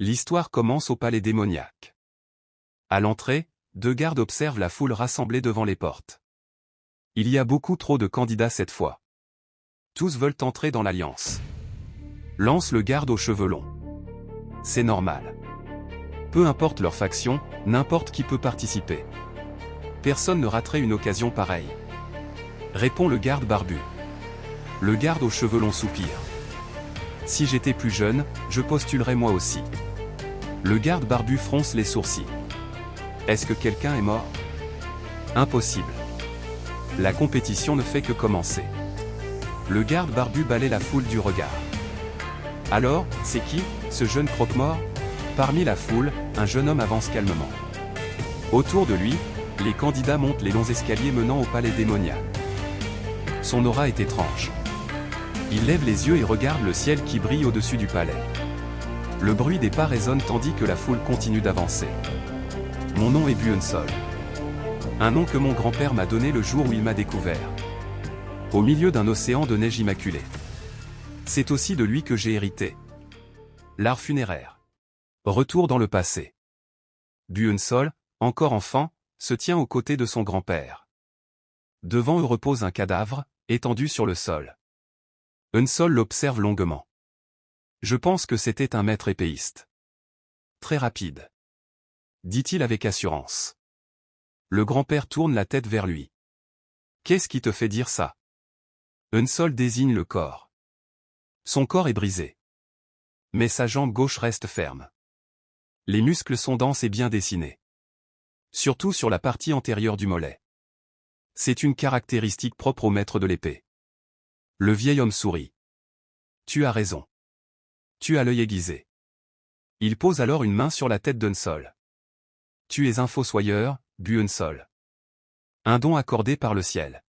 L'histoire commence au palais démoniaque. À l'entrée, 2 gardes observent la foule rassemblée devant les portes. Il y a beaucoup trop de candidats cette fois. Tous veulent entrer dans l'alliance. Lance le garde aux cheveux longs. C'est normal. Peu importe leur faction, n'importe qui peut participer. Personne ne raterait une occasion pareille. Répond le garde barbu. Le garde aux cheveux longs soupire. Si j'étais plus jeune, je postulerais moi aussi. Le garde barbu fronce les sourcils. Est-ce que quelqu'un est mort? Impossible. La compétition ne fait que commencer. Le garde barbu balaie la foule du regard. Alors, c'est qui, ce jeune croque-mort? Parmi la foule, un jeune homme avance calmement. Autour de lui, les candidats montent les longs escaliers menant au palais démoniaque. Son aura est étrange. Il lève les yeux et regarde le ciel qui brille au-dessus du palais. Le bruit des pas résonne tandis que la foule continue d'avancer. Mon nom est Buensol. Un nom que mon grand-père m'a donné le jour où il m'a découvert. Au milieu d'un océan de neige immaculée. C'est aussi de lui que j'ai hérité. L'art funéraire. Retour dans le passé. Buensol, encore enfant, se tient aux côtés de son grand-père. Devant eux repose un cadavre, étendu sur le sol. Buensol l'observe longuement. Je pense que c'était un maître épéiste. Très rapide. Dit-il avec assurance. Le grand-père tourne la tête vers lui. Qu'est-ce qui te fait dire ça? Buensol désigne le corps. Son corps est brisé. Mais sa jambe gauche reste ferme. Les muscles sont denses et bien dessinés. Surtout sur la partie antérieure du mollet. C'est une caractéristique propre au maître de l'épée. Le vieil homme sourit. Tu as raison. Tu as l'œil aiguisé. Il pose alors une main sur la tête d'Buensol. Tu es un fossoyeur, Buensol. Un don accordé par le ciel.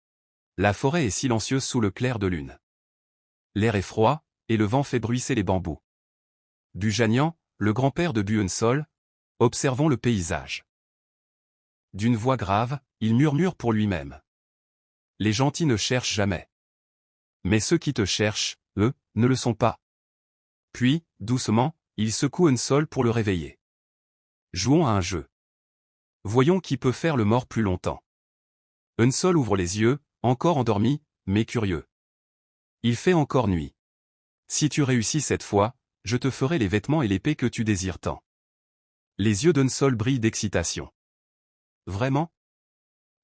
La forêt est silencieuse sous le clair de lune. L'air est froid, et le vent fait bruisser les bambous. Bujanian, le grand-père de Buensol, observons le paysage. D'une voix grave, il murmure pour lui-même. Les gentils ne cherchent jamais. Mais ceux qui te cherchent, eux, ne le sont pas. Puis, doucement, il secoue Buensol pour le réveiller. Jouons à un jeu. Voyons qui peut faire le mort plus longtemps. Buensol ouvre les yeux, encore endormi, mais curieux. Il fait encore nuit. Si tu réussis cette fois, je te ferai les vêtements et l'épée que tu désires tant. Les yeux d'Buensol brillent d'excitation. Vraiment?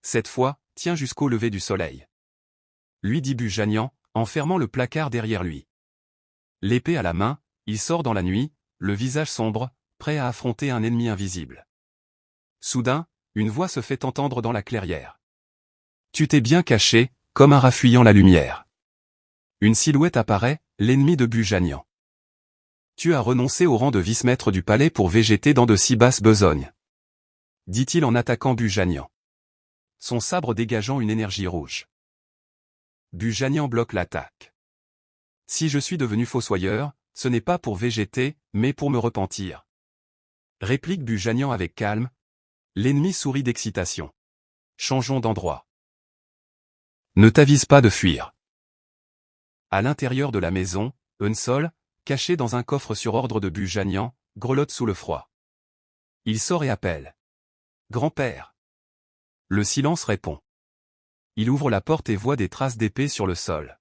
Cette fois, tiens jusqu'au lever du soleil. Lui dit Bujanian, en fermant le placard derrière lui. L'épée à la main, il sort dans la nuit, le visage sombre, prêt à affronter un ennemi invisible. Soudain, une voix se fait entendre dans la clairière. Tu t'es bien caché, comme un rat fuyant la lumière. Une silhouette apparaît, l'ennemi de Bujanian. Tu as renoncé au rang de vice-maître du palais pour végéter dans de si basses besognes. Dit-il en attaquant Bujanian. Son sabre dégageant une énergie rouge. Bujanian bloque l'attaque. Si je suis devenu fossoyeur, ce n'est pas pour végéter, mais pour me repentir. Réplique Bujanian avec calme. L'ennemi sourit d'excitation. Changeons d'endroit. Ne t'avise pas de fuir. À l'intérieur de la maison, Buensol, caché dans un coffre sur ordre de Bujanian, grelotte sous le froid. Il sort et appelle. Grand-père. Le silence répond. Il ouvre la porte et voit des traces d'épée sur le sol.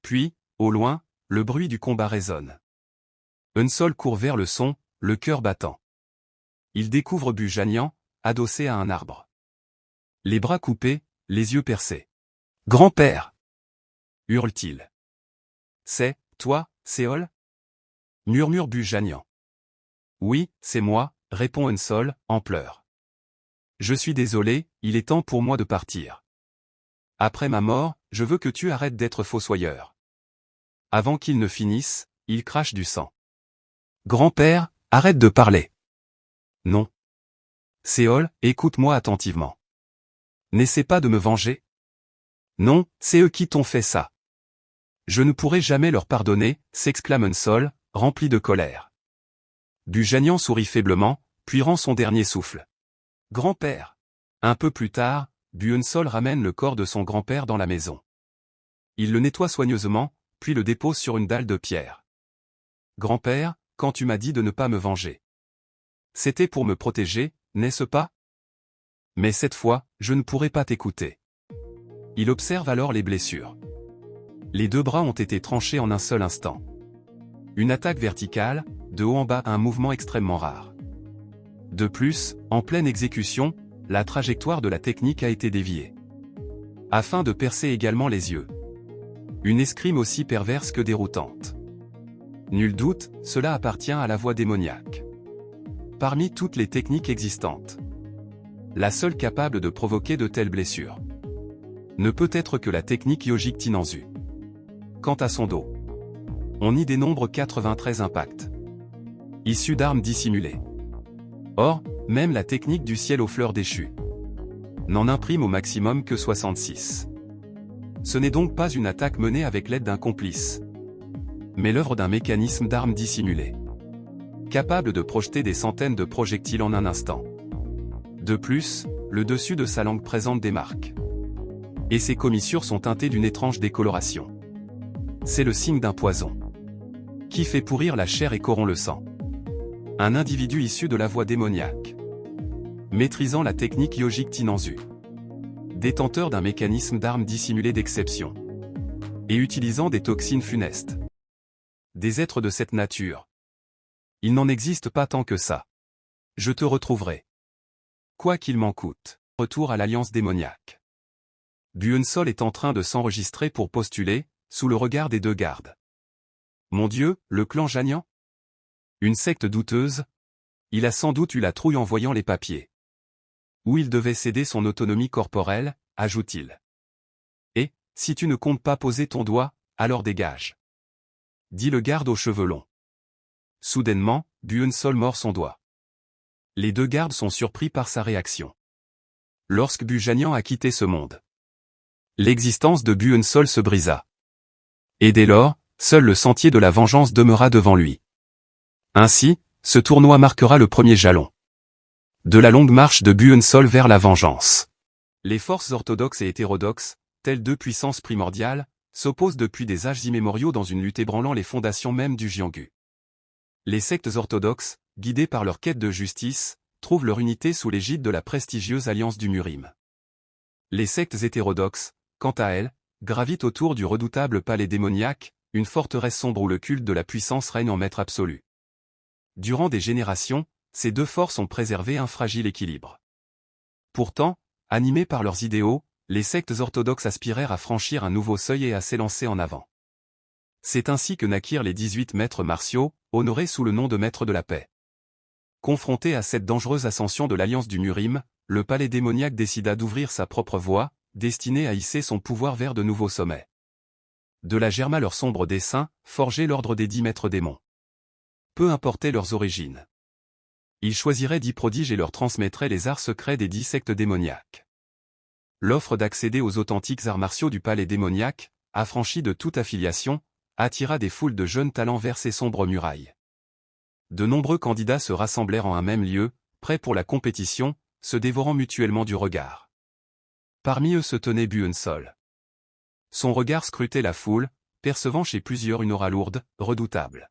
Puis, au loin, le bruit du combat résonne. Buensol court vers le son, le cœur battant. Il découvre Bujanian, adossé à un arbre. Les bras coupés, les yeux percés. Grand-père! Hurle-t-il. C'est, toi, Séol? Murmure Bujanian. Oui, c'est moi, répond Buensol, en pleurs. Je suis désolé, il est temps pour moi de partir. Après ma mort, je veux que tu arrêtes d'être fossoyeur. Avant qu'il ne finisse, il crache du sang. Grand-père, arrête de parler. Non. Séol, écoute-moi attentivement. N'essaie pas de me venger. Non, c'est eux qui t'ont fait ça. Je ne pourrai jamais leur pardonner, s'exclame Buensol, rempli de colère. Bujanian sourit faiblement, puis rend son dernier souffle. Grand-père. Un peu plus tard, Buensol ramène le corps de son grand-père dans la maison. Il le nettoie soigneusement, puis le dépose sur une dalle de pierre. Grand-père, quand tu m'as dit de ne pas me venger. C'était pour me protéger, n'est-ce pas? Mais cette fois, je ne pourrai pas t'écouter. Il observe alors les blessures. Les 2 bras ont été tranchés en un seul instant. Une attaque verticale, de haut en bas, un mouvement extrêmement rare. De plus, en pleine exécution, la trajectoire de la technique a été déviée. Afin de percer également les yeux. Une escrime aussi perverse que déroutante. Nul doute, cela appartient à la voie démoniaque. Parmi toutes les techniques existantes, la seule capable de provoquer de telles blessures ne peut être que la technique yogique Tinanzu. Quant à son dos, on y dénombre 93 impacts, issus d'armes dissimulées. Or, même la technique du ciel aux fleurs déchues n'en imprime au maximum que 66. Ce n'est donc pas une attaque menée avec l'aide d'un complice, mais l'œuvre d'un mécanisme d'armes dissimulées, capable de projeter des centaines de projectiles en un instant. De plus, le dessus de sa langue présente des marques. Et ses commissures sont teintées d'une étrange décoloration. C'est le signe d'un poison, qui fait pourrir la chair et corrompt le sang. Un individu issu de la voie démoniaque, maîtrisant la technique yogique Tinanzu, détenteur d'un mécanisme d'armes dissimulées d'exception, et utilisant des toxines funestes. Des êtres de cette nature. Il n'en existe pas tant que ça. Je te retrouverai. Quoi qu'il m'en coûte. Retour à l'alliance démoniaque. Buensol est en train de s'enregistrer pour postuler, sous le regard des 2 gardes. Mon Dieu, le clan Janian? Une secte douteuse? Il a sans doute eu la trouille en voyant les papiers. Où il devait céder son autonomie corporelle, ajoute-t-il. Et, si tu ne comptes pas poser ton doigt, alors dégage. Dit le garde aux cheveux longs. Soudainement, Buensol mord son doigt. Les 2 gardes sont surpris par sa réaction. Lorsque Bujanian a quitté ce monde, l'existence de Buensol se brisa. Et dès lors, seul le sentier de la vengeance demeura devant lui. Ainsi, ce tournoi marquera le premier jalon de la longue marche de Buensol vers la vengeance. Les forces orthodoxes et hétérodoxes, telles 2 puissances primordiales, s'opposent depuis des âges immémoriaux dans une lutte ébranlant les fondations mêmes du Jianghu. Les sectes orthodoxes, guidées par leur quête de justice, trouvent leur unité sous l'égide de la prestigieuse alliance du Murim. Les sectes hétérodoxes, quant à elles, gravitent autour du redoutable palais démoniaque, une forteresse sombre où le culte de la puissance règne en maître absolu. Durant des générations, ces 2 forces ont préservé un fragile équilibre. Pourtant, animés par leurs idéaux, les sectes orthodoxes aspirèrent à franchir un nouveau seuil et à s'élancer en avant. C'est ainsi que naquirent les 18 maîtres martiaux, honorés sous le nom de maîtres de la paix. Confronté à cette dangereuse ascension de l'alliance du Murim, le palais démoniaque décida d'ouvrir sa propre voie, destinée à hisser son pouvoir vers de nouveaux sommets. De là germa leur sombre dessein, forger l'ordre des 10 maîtres démons. Peu importaient leurs origines. Ils choisiraient 10 prodiges et leur transmettraient les arts secrets des 10 sectes démoniaques. L'offre d'accéder aux authentiques arts martiaux du palais démoniaque, affranchi de toute affiliation, attira des foules de jeunes talents vers ces sombres murailles. De nombreux candidats se rassemblèrent en un même lieu, prêts pour la compétition, se dévorant mutuellement du regard. Parmi eux se tenait Buensol. Son regard scrutait la foule, percevant chez plusieurs une aura lourde, redoutable.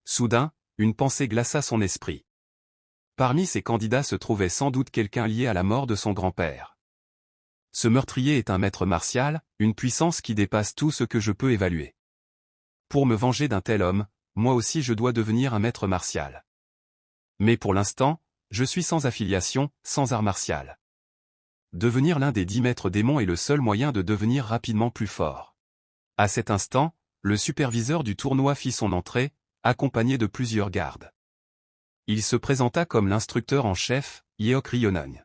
Soudain, une pensée glaça son esprit. Parmi ces candidats se trouvait sans doute quelqu'un lié à la mort de son grand-père. Ce meurtrier est un maître martial, une puissance qui dépasse tout ce que je peux évaluer. Pour me venger d'un tel homme, moi aussi je dois devenir un maître martial. Mais pour l'instant, je suis sans affiliation, sans art martial. Devenir l'un des 10 maîtres démons est le seul moyen de devenir rapidement plus fort. À cet instant, le superviseur du tournoi fit son entrée, accompagné de plusieurs gardes. Il se présenta comme l'instructeur en chef, Yeok Ryonon.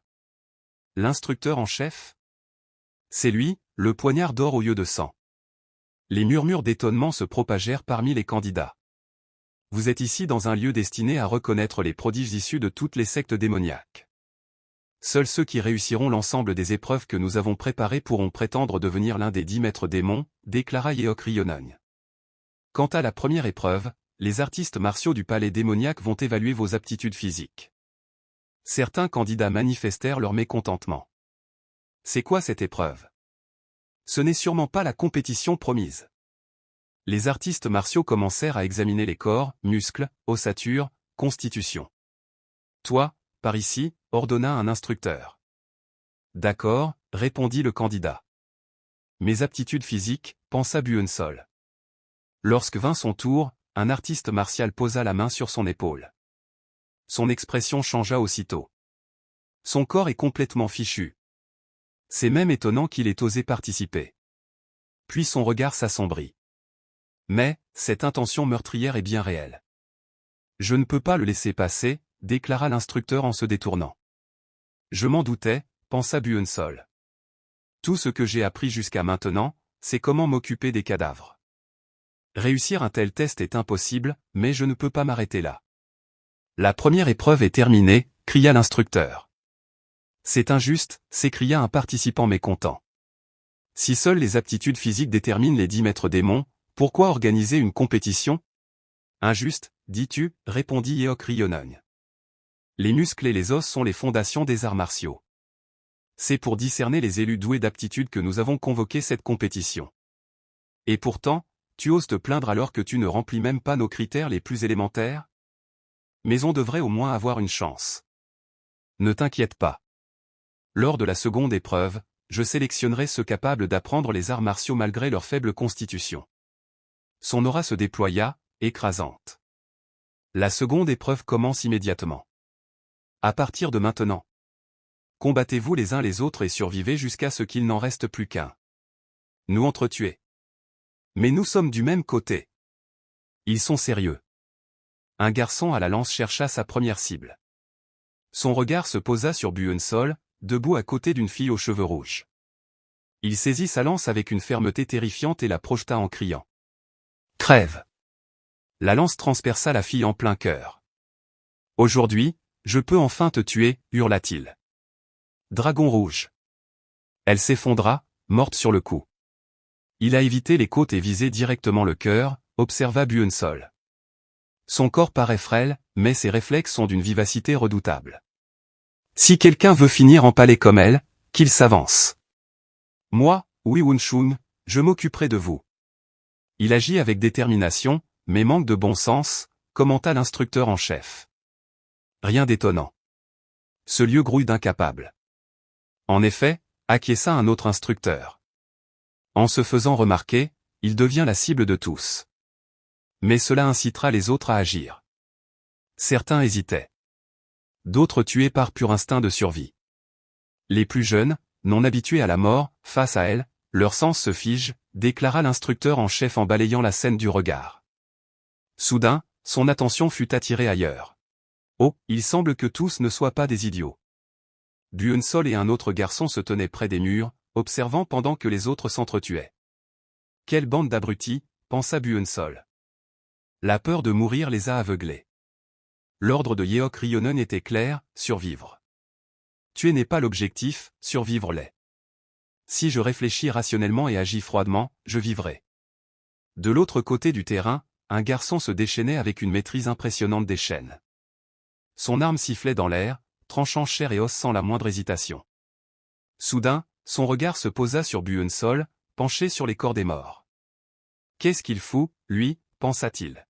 L'instructeur en chef? C'est lui, le poignard d'or au lieu de sang. Les murmures d'étonnement se propagèrent parmi les candidats. Vous êtes ici dans un lieu destiné à reconnaître les prodiges issus de toutes les sectes démoniaques. Seuls ceux qui réussiront l'ensemble des épreuves que nous avons préparées pourront prétendre devenir l'un des 10 maîtres démons, déclara Yeok Ryonon. Quant à la première épreuve, les artistes martiaux du palais démoniaque vont évaluer vos aptitudes physiques. Certains candidats manifestèrent leur mécontentement. C'est quoi cette épreuve? Ce n'est sûrement pas la compétition promise. Les artistes martiaux commencèrent à examiner les corps, muscles, ossature, constitution. Toi, par ici, ordonna un instructeur. D'accord, répondit le candidat. Mes aptitudes physiques, pensa Buensol. Lorsque vint son tour, un artiste martial posa la main sur son épaule. Son expression changea aussitôt. Son corps est complètement fichu. C'est même étonnant qu'il ait osé participer. Puis son regard s'assombrit. Mais, cette intention meurtrière est bien réelle. Je ne peux pas le laisser passer, déclara l'instructeur en se détournant. Je m'en doutais, pensa Buensol. Tout ce que j'ai appris jusqu'à maintenant, c'est comment m'occuper des cadavres. Réussir un tel test est impossible, mais je ne peux pas m'arrêter là. La première épreuve est terminée, cria l'instructeur. C'est injuste, s'écria un participant mécontent. Si seules les aptitudes physiques déterminent les 10 maîtres démons, pourquoi organiser une compétition? Injuste, dis-tu, répondit Yeok Ryonon. Les muscles et les os sont les fondations des arts martiaux. C'est pour discerner les élus doués d'aptitudes que nous avons convoqué cette compétition. Et pourtant, tu oses te plaindre alors que tu ne remplis même pas nos critères les plus élémentaires? Mais on devrait au moins avoir une chance. Ne t'inquiète pas. Lors de la seconde épreuve, je sélectionnerai ceux capables d'apprendre les arts martiaux malgré leur faible constitution. Son aura se déploya, écrasante. La seconde épreuve commence immédiatement. À partir de maintenant, combattez-vous les uns les autres et survivez jusqu'à ce qu'il n'en reste plus qu'un. Nous entretuer. Mais nous sommes du même côté. Ils sont sérieux. Un garçon à la lance chercha sa première cible. Son regard se posa sur Buensol, debout à côté d'une fille aux cheveux rouges. Il saisit sa lance avec une fermeté terrifiante et la projeta en criant. Crève! La lance transperça la fille en plein cœur. Aujourd'hui, je peux enfin te tuer, hurla-t-il. Dragon rouge. Elle s'effondra, morte sur le coup. Il a évité les côtes et visé directement le cœur, observa Buensol. Son corps paraît frêle, mais ses réflexes sont d'une vivacité redoutable. Si quelqu'un veut finir empalé comme elle, qu'il s'avance. Moi, Wei Wunshan, je m'occuperai de vous. Il agit avec détermination, mais manque de bon sens, commenta l'instructeur en chef. Rien d'étonnant. Ce lieu grouille d'incapables. En effet, acquiesça un autre instructeur. En se faisant remarquer, il devient la cible de tous. Mais cela incitera les autres à agir. Certains hésitaient. D'autres tués par pur instinct de survie. Les plus jeunes, non habitués à la mort, face à elle, leur sens se fige, déclara l'instructeur en chef en balayant la scène du regard. Soudain, son attention fut attirée ailleurs. Oh, il semble que tous ne soient pas des idiots. Buensol et un autre garçon se tenaient près des murs, observant pendant que les autres s'entretuaient. Quelle bande d'abrutis, pensa Buensol. La peur de mourir les a aveuglés. L'ordre de Yeok Ryonon était clair, survivre. Tuer n'est pas l'objectif, survivre l'est. Si je réfléchis rationnellement et agis froidement, je vivrai. De l'autre côté du terrain, un garçon se déchaînait avec une maîtrise impressionnante des chaînes. Son arme sifflait dans l'air, tranchant chair et os sans la moindre hésitation. Soudain, son regard se posa sur Buensol, penché sur les corps des morts. Qu'est-ce qu'il fout, lui, pensa-t-il.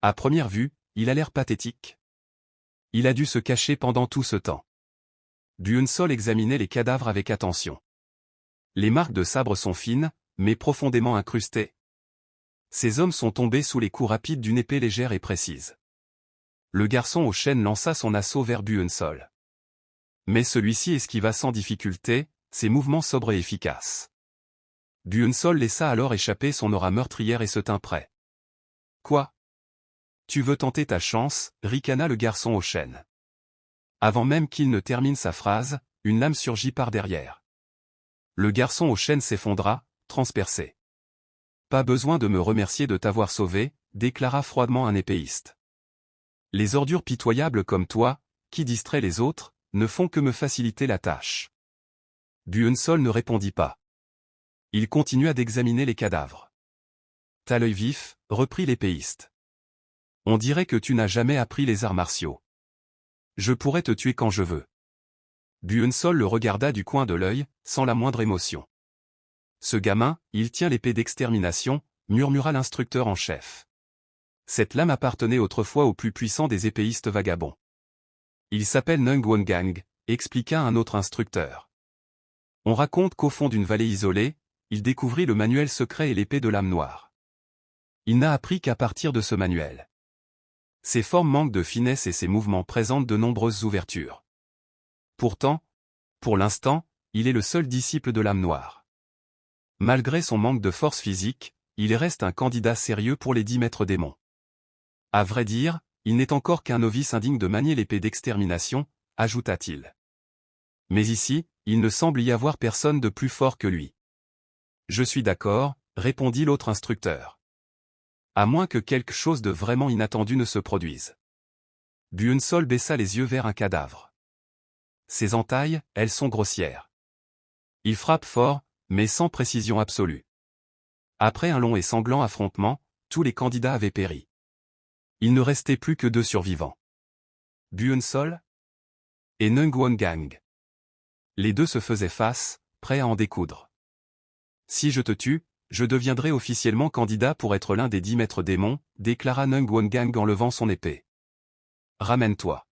À première vue, il a l'air pathétique. Il a dû se cacher pendant tout ce temps. Buensol examinait les cadavres avec attention. Les marques de sabre sont fines, mais profondément incrustées. Ces hommes sont tombés sous les coups rapides d'une épée légère et précise. Le garçon aux chaînes lança son assaut vers Buensol. Mais celui-ci esquiva sans difficulté, ses mouvements sobres et efficaces. Buensol laissa alors échapper son aura meurtrière et se tint prêt. Quoi? Tu veux tenter ta chance, ricana le garçon aux chaînes. Avant même qu'il ne termine sa phrase, une lame surgit par derrière. Le garçon aux chaînes s'effondra, transpercé. Pas besoin de me remercier de t'avoir sauvé, déclara froidement un épéiste. Les ordures pitoyables comme toi, qui distraient les autres, ne font que me faciliter la tâche. Buensol ne répondit pas. Il continua d'examiner les cadavres. T'as l'œil vif, reprit l'épéiste. On dirait que tu n'as jamais appris les arts martiaux. Je pourrais te tuer quand je veux. Buensol le regarda du coin de l'œil, sans la moindre émotion. Ce gamin, il tient l'épée d'extermination, murmura l'instructeur en chef. Cette lame appartenait autrefois au plus puissant des épéistes vagabonds. Il s'appelle Nung Wongang, expliqua un autre instructeur. On raconte qu'au fond d'une vallée isolée, il découvrit le manuel secret et l'épée de l'âme noire. Il n'a appris qu'à partir de ce manuel. Ses formes manquent de finesse et ses mouvements présentent de nombreuses ouvertures. Pourtant, pour l'instant, il est le seul disciple de l'âme noire. Malgré son manque de force physique, il reste un candidat sérieux pour les 10 maîtres démons. À vrai dire, il n'est encore qu'un novice indigne de manier l'épée d'extermination, ajouta-t-il. Mais ici, il ne semble y avoir personne de plus fort que lui. Je suis d'accord, répondit l'autre instructeur. À moins que quelque chose de vraiment inattendu ne se produise. Buensol baissa les yeux vers un cadavre. Ses entailles, elles sont grossières. Il frappe fort, mais sans précision absolue. Après un long et sanglant affrontement, tous les candidats avaient péri. Il ne restait plus que 2 survivants. Buensol et Nung Wongang. Les 2 se faisaient face, prêts à en découdre. Si je te tue, je deviendrai officiellement candidat pour être l'un des 10 maîtres démons, déclara Nung Wongang en levant son épée. Ramène-toi.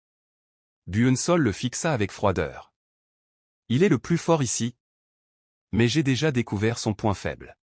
Buensol le fixa avec froideur. Il est le plus fort ici. Mais j'ai déjà découvert son point faible.